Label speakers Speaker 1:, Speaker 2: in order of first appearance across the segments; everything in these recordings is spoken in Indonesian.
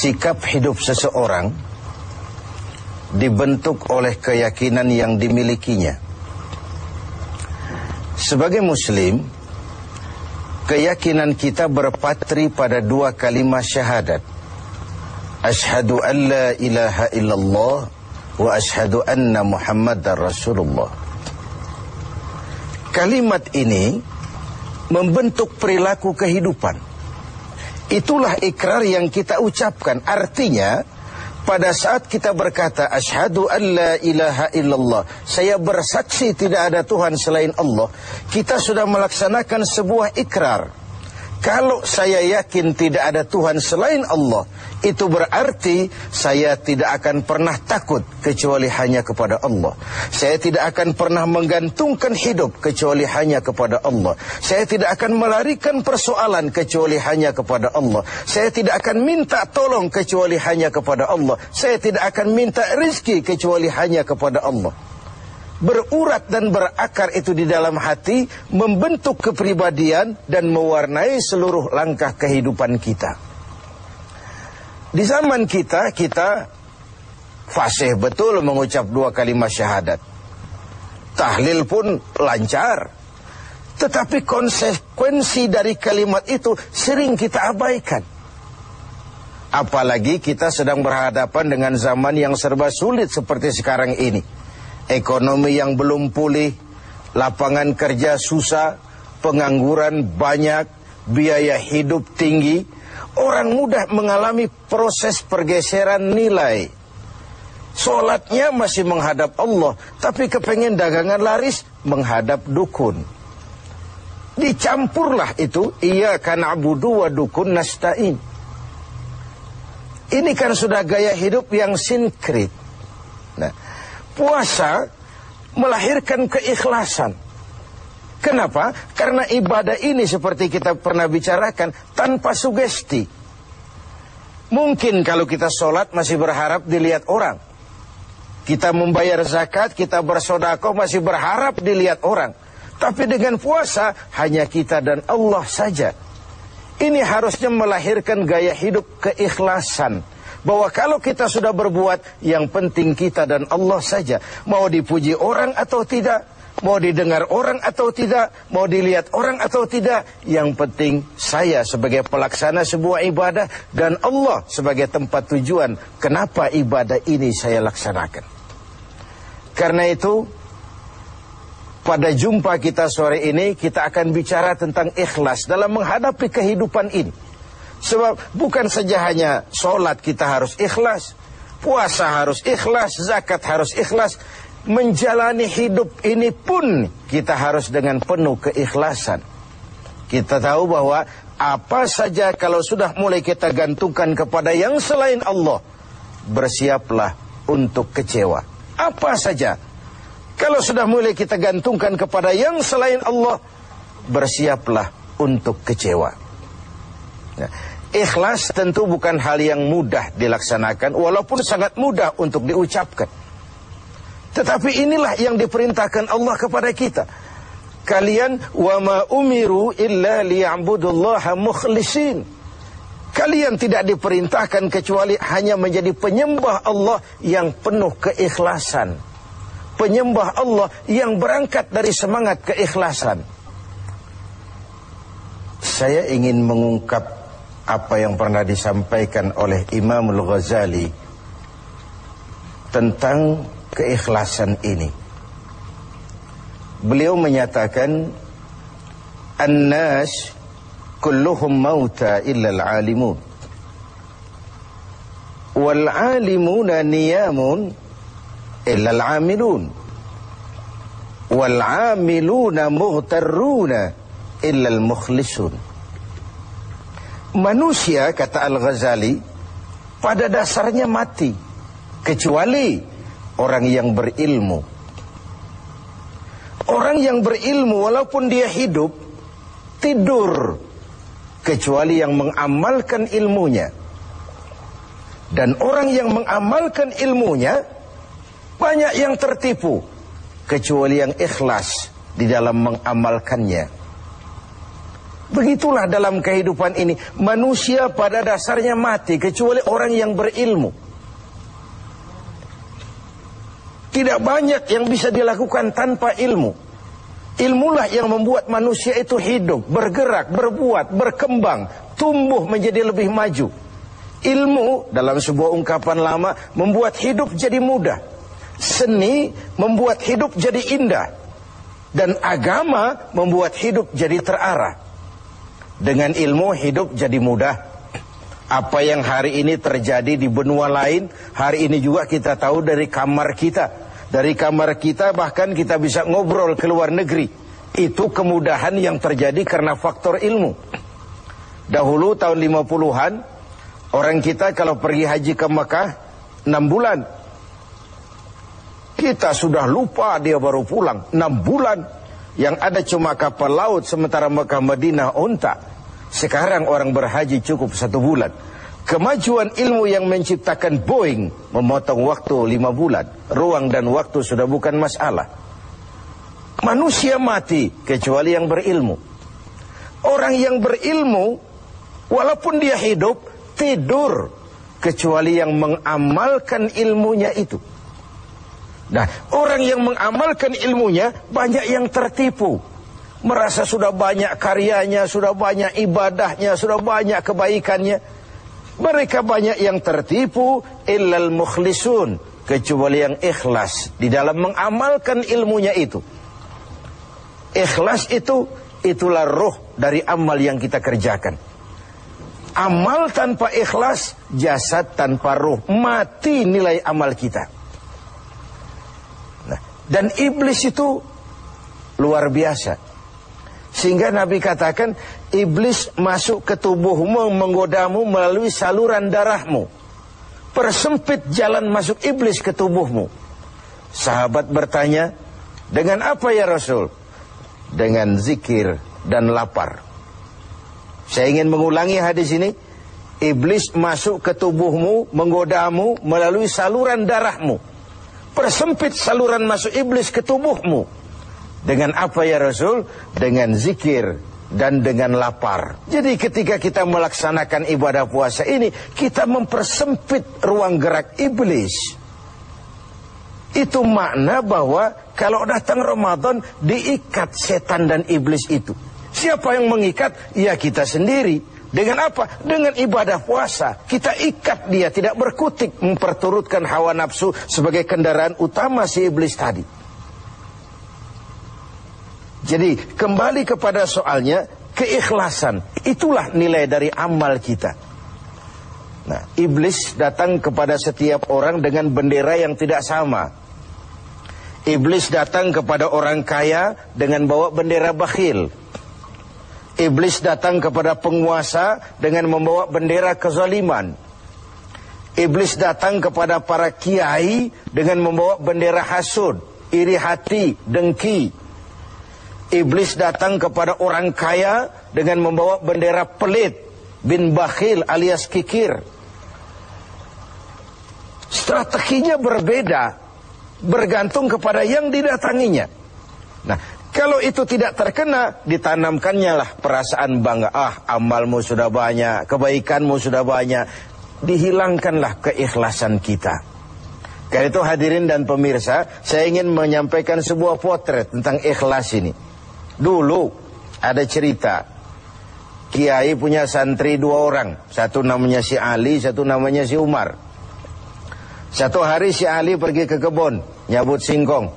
Speaker 1: sikap hidup seseorang dibentuk oleh keyakinan yang dimilikinya. Sebagai muslim, keyakinan kita berpatri pada dua kalimat syahadat. Asyhadu an la ilaha illallah wa asyhadu anna Muhammadar Rasulullah. Kalimat ini membentuk perilaku kehidupan. Itulah ikrar yang kita ucapkan. Artinya, pada saat kita berkata asyhadu an la ilaha illallah, saya bersaksi tidak ada Tuhan selain Allah, kita sudah melaksanakan sebuah ikrar. Kalau saya yakin tidak ada Tuhan selain Allah, itu berarti saya tidak akan pernah takut kecuali hanya kepada Allah. Saya tidak akan pernah menggantungkan hidup kecuali hanya kepada Allah. Saya tidak akan melarikan persoalan kecuali hanya kepada Allah. Saya tidak akan minta tolong kecuali hanya kepada Allah. Saya tidak akan minta rezeki kecuali hanya kepada Allah. Berurat dan berakar itu di dalam hati, membentuk kepribadian dan mewarnai seluruh langkah kehidupan kita. Di zaman kita fasih betul mengucap dua kalimat syahadat. Tahlil pun lancar. Tetapi konsekuensi dari kalimat itu sering kita abaikan. Apalagi kita sedang berhadapan dengan zaman yang serba sulit seperti sekarang ini. Ekonomi yang belum pulih, lapangan kerja susah, pengangguran banyak, biaya hidup tinggi. Orang mudah mengalami proses pergeseran nilai. Sholatnya masih menghadap Allah, tapi kepengen dagangan laris menghadap dukun. Dicampurlah itu, iyyaka na'budu wa dukun nasta'in. Ini kan sudah gaya hidup yang sinkrit. Nah, puasa melahirkan keikhlasan. Kenapa? Karena ibadah ini seperti kita pernah bicarakan tanpa sugesti. Mungkin kalau kita sholat masih berharap dilihat orang. Kita membayar zakat, kita bersedekah masih berharap dilihat orang. Tapi dengan puasa hanya kita dan Allah saja. Ini harusnya melahirkan gaya hidup keikhlasan. Bahwa kalau kita sudah berbuat, yang penting kita dan Allah saja. Mau dipuji orang atau tidak, mau didengar orang atau tidak, mau dilihat orang atau tidak, yang penting saya sebagai pelaksana sebuah ibadah dan Allah sebagai tempat tujuan kenapa ibadah ini saya laksanakan. Karena itu, pada jumpa kita sore ini, kita akan bicara tentang ikhlas dalam menghadapi kehidupan ini. Sebab bukan saja hanya sholat kita harus ikhlas, puasa harus ikhlas, zakat harus ikhlas. Menjalani hidup ini pun kita harus dengan penuh keikhlasan. Kita tahu bahwa apa saja kalau sudah mulai kita gantungkan kepada yang selain Allah, bersiaplah untuk kecewa. Apa saja kalau sudah mulai kita gantungkan kepada yang selain Allah, bersiaplah untuk kecewa. Nah, ikhlas tentu bukan hal yang mudah dilaksanakan, walaupun sangat mudah untuk diucapkan. Tetapi inilah yang diperintahkan Allah kepada kita. Kalian wa ma umiru illa liya'budullaha mukhlisin. Kalian tidak diperintahkan kecuali hanya menjadi penyembah Allah yang penuh keikhlasan. Penyembah Allah yang berangkat dari semangat keikhlasan. Saya ingin mengungkap apa yang pernah disampaikan oleh Imam Al-Ghazali tentang keikhlasan ini. Beliau menyatakan, "An-nas kulluhum mauta illa al-alimun. Wal-alimuna niyamun illa al-amilun. Wal-amiluna mughtarruna illa al-mukhlisun." Manusia, kata Al-Ghazali, pada dasarnya mati, kecuali orang yang berilmu. Orang yang berilmu walaupun dia hidup, tidur, kecuali yang mengamalkan ilmunya. Dan orang yang mengamalkan ilmunya, banyak yang tertipu, kecuali yang ikhlas di dalam mengamalkannya. Begitulah dalam kehidupan ini. Manusia pada dasarnya mati kecuali orang yang berilmu. Tidak banyak yang bisa dilakukan tanpa ilmu. Ilmulah yang membuat manusia itu hidup, bergerak, berbuat, berkembang, tumbuh menjadi lebih maju. Ilmu dalam sebuah ungkapan lama membuat hidup jadi mudah. Seni membuat hidup jadi indah. Dan agama membuat hidup jadi terarah. Dengan ilmu hidup jadi mudah. Apa yang hari ini terjadi di benua lain, hari ini juga kita tahu dari kamar kita. Dari kamar kita bahkan kita bisa ngobrol ke luar negeri. Itu kemudahan yang terjadi karena faktor ilmu. Dahulu tahun 50-an, orang kita kalau pergi haji ke Mekah 6 bulan. Kita sudah lupa dia baru pulang 6 bulan. Yang ada cuma kapal laut, sementara Mekah Madinah unta. Sekarang orang berhaji cukup 1 bulan. Kemajuan ilmu yang menciptakan Boeing memotong waktu 5 bulan. Ruang dan waktu sudah bukan masalah. Manusia mati kecuali yang berilmu. Orang yang berilmu walaupun dia hidup tidur kecuali yang mengamalkan ilmunya itu. Nah, orang yang mengamalkan ilmunya banyak yang tertipu. Merasa sudah banyak karyanya, sudah banyak ibadahnya, sudah banyak kebaikannya. Mereka banyak yang tertipu, illal mukhlisun, kecuali yang ikhlas di dalam mengamalkan ilmunya itu. Ikhlas itu, itulah ruh dari amal yang kita kerjakan. Amal tanpa ikhlas, jasad tanpa ruh, mati nilai amal kita. Nah, dan iblis itu luar biasa. Sehingga Nabi katakan, iblis masuk ke tubuhmu, menggodamu melalui saluran darahmu. Persempit jalan masuk iblis ke tubuhmu. Sahabat bertanya, dengan apa ya Rasul? Dengan zikir dan lapar. Saya ingin mengulangi hadis ini. Iblis masuk ke tubuhmu, menggodamu melalui saluran darahmu. Persempit saluran masuk iblis ke tubuhmu. Dengan apa ya Rasul? Dengan zikir dan dengan lapar. Jadi ketika kita melaksanakan ibadah puasa ini, kita mempersempit ruang gerak iblis. Itu makna bahwa kalau datang Ramadan, diikat setan dan iblis itu. Siapa yang mengikat? Ya kita sendiri. Dengan apa? Dengan ibadah puasa. Kita ikat dia, tidak berkutik, memperturutkan hawa nafsu sebagai kendaraan utama si iblis tadi. Jadi kembali kepada soalnya, keikhlasan itulah nilai dari amal kita. Nah, iblis datang kepada setiap orang dengan bendera yang tidak sama. Iblis datang kepada orang kaya dengan bawa bendera bakhil. Iblis datang kepada penguasa dengan membawa bendera kezaliman. Iblis datang kepada para kiai dengan membawa bendera hasud, iri hati, dengki. Iblis datang kepada orang kaya dengan membawa bendera pelit, bin bakhil alias kikir. Strateginya berbeda, bergantung kepada yang didatanginya. Nah, kalau itu tidak terkena, ditanamkannya lah perasaan bangga. Amalmu sudah banyak, kebaikanmu sudah banyak. Dihilangkanlah keikhlasan kita. Karena itu hadirin dan pemirsa, saya ingin menyampaikan sebuah potret tentang ikhlas ini. Dulu ada cerita, kiai punya santri 2 orang. Satu namanya si Ali, satu namanya si Umar. Satu hari si Ali pergi ke kebun, nyabut singkong.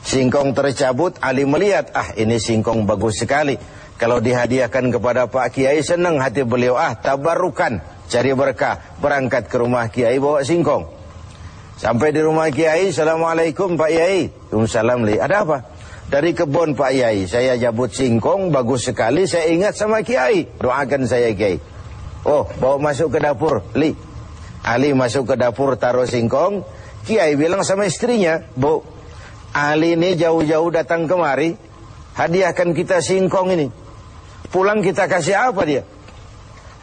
Speaker 1: Singkong tercabut, Ali melihat, ini singkong bagus sekali. Kalau dihadiahkan kepada Pak Kiai, senang hati beliau. Tabarukan, cari berkah. Berangkat ke rumah Kiai, bawa singkong. Sampai di rumah Kiai, Assalamualaikum Pak Kiai. Waalaikumsalam. Ada apa? Dari kebun Pak Kiai, saya jabut singkong, bagus sekali, saya ingat sama Kiai. Doakan saya Kiai. Bawa masuk ke dapur, Li. Ali masuk ke dapur, taruh singkong. Kiai bilang sama istrinya, Bu, Ali ini jauh-jauh datang kemari, hadiahkan kita singkong ini. Pulang kita kasih apa dia?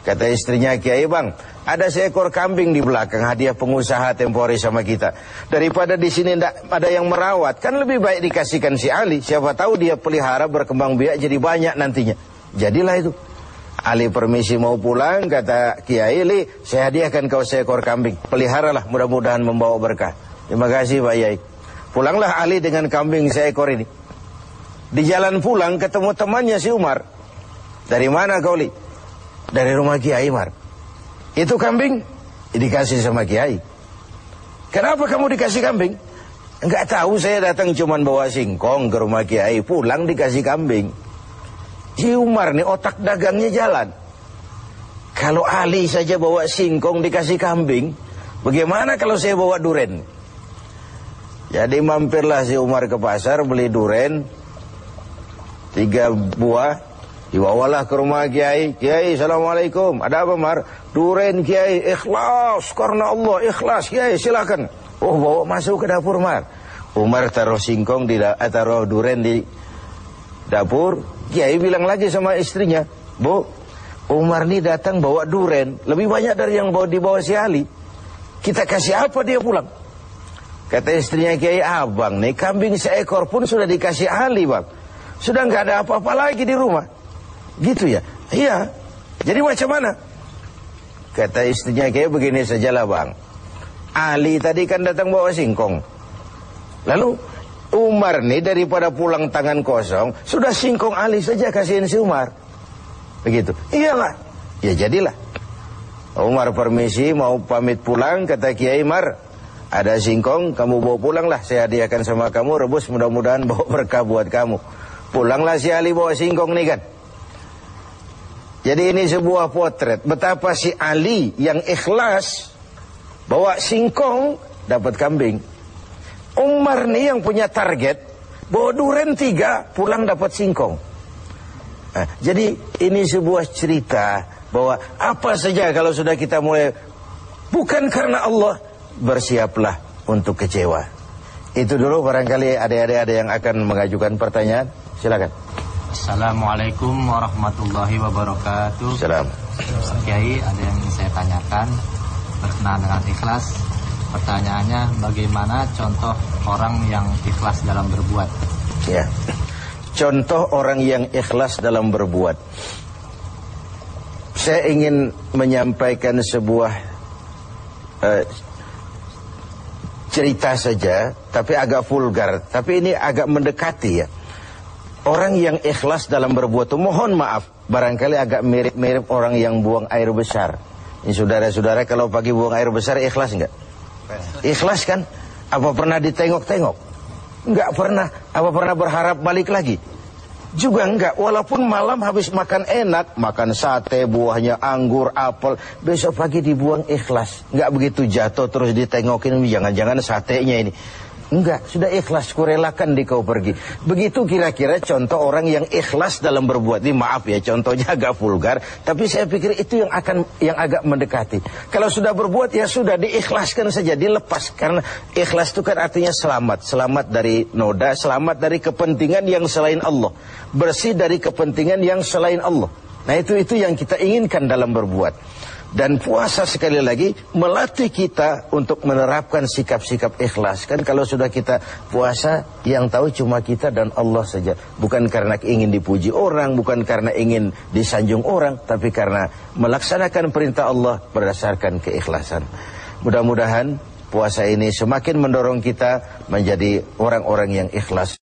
Speaker 1: Kata istrinya Kiai, Bang, ada seekor kambing di belakang, hadiah pengusaha tempo hari sama kita. Daripada di sini ada yang merawat, kan lebih baik dikasihkan si Ali. Siapa tahu dia pelihara berkembang biak jadi banyak nantinya. Jadilah itu. Ali permisi mau pulang, kata Kiai, Li, saya hadiahkan kau seekor kambing. Peliharalah, mudah-mudahan membawa berkah. Terima kasih Pak Yai. Pulanglah Ali dengan kambing seekor ini. Di jalan pulang ketemu temannya si Umar. Dari mana kau, Li? Dari rumah Kiai Umar. Itu kambing dikasih sama Kiai. Kenapa kamu dikasih kambing? Enggak tahu, saya datang cuman bawa singkong ke rumah Kiai, pulang dikasih kambing. Si Umar nih otak dagangnya jalan. Kalau Ali saja bawa singkong dikasih kambing, bagaimana kalau saya bawa duren? Jadi mampirlah si Umar ke pasar beli duren 3 buah, dibawalah ke rumah Kiai. Kiai, assalamualaikum. Ada apa, Mar? Duren Kiai, ikhlas karena Allah, ikhlas Kiai, silakan. Oh, bawa masuk ke dapur, Mar. Umar taruh singkong taruh duren di dapur. Kiai bilang lagi sama istrinya, Bu, Umar nih datang bawa duren lebih banyak dari yang dibawa si Ali. Kita kasih apa dia pulang? Kata istrinya Kiai, abang nih kambing seekor pun sudah dikasih Ali, Bang. Sudah nggak ada apa-apa lagi di rumah. Gitu ya? Iya. Jadi macam mana? Kata istrinya Kiai, begini sajalah, Bang. Ali tadi kan datang bawa singkong. Lalu Umar nih daripada pulang tangan kosong, sudah singkong Ali saja kasihin si Umar. Begitu. Iyalah. Ya jadilah. Umar permisi mau pamit pulang, kata Kiai, Mar, ada singkong, kamu bawa pulanglah, saya hadiahkan sama kamu, rebus, mudah-mudahan bawa berkah buat kamu. Pulanglah si Ali bawa singkong nih kan. Jadi ini sebuah potret betapa si Ali yang ikhlas bawa singkong dapat kambing. Umar nih yang punya target, bawa duren 3, pulang dapat singkong. Nah, jadi ini sebuah cerita bahwa apa saja kalau sudah kita mulai bukan karena Allah, bersiaplah untuk kecewa. Itu dulu, barangkali adik-adik ada yang akan mengajukan pertanyaan. Silakan.
Speaker 2: Assalamualaikum warahmatullahi wabarakatuh.
Speaker 1: Salam.
Speaker 2: Ustaz Kiai, ada yang ingin saya tanyakan berkenaan dengan ikhlas. Pertanyaannya, bagaimana contoh orang yang ikhlas dalam berbuat?
Speaker 1: Ya, contoh orang yang ikhlas dalam berbuat. Saya ingin menyampaikan sebuah cerita saja, tapi agak vulgar. Tapi ini agak mendekati ya. Orang yang ikhlas dalam berbuat itu, mohon maaf, barangkali agak mirip-mirip orang yang buang air besar. Ini saudara-saudara, kalau pagi buang air besar ikhlas enggak? Ikhlas kan? Apa pernah ditengok-tengok? Enggak pernah. Apa pernah berharap balik lagi? Juga enggak. Walaupun malam habis makan enak, makan sate, buahnya anggur, apel, besok pagi dibuang ikhlas. Enggak begitu jatuh terus ditengokin, jangan-jangan satenya ini. Enggak, sudah ikhlas, kurelakan di kau pergi. Begitu kira-kira contoh orang yang ikhlas dalam berbuat. Ini maaf ya, contohnya agak vulgar, tapi saya pikir itu yang agak mendekati. Kalau sudah berbuat ya sudah diikhlaskan saja, dilepas. Karena ikhlas itu kan artinya selamat, selamat dari noda, selamat dari kepentingan yang selain Allah, bersih dari kepentingan yang selain Allah. Nah itu yang kita inginkan dalam berbuat. Dan puasa sekali lagi melatih kita untuk menerapkan sikap-sikap ikhlas. Kan kalau sudah kita puasa, yang tahu cuma kita dan Allah saja. Bukan karena ingin dipuji orang, bukan karena ingin disanjung orang, tapi karena melaksanakan perintah Allah berdasarkan keikhlasan. Mudah-mudahan puasa ini semakin mendorong kita menjadi orang-orang yang ikhlas.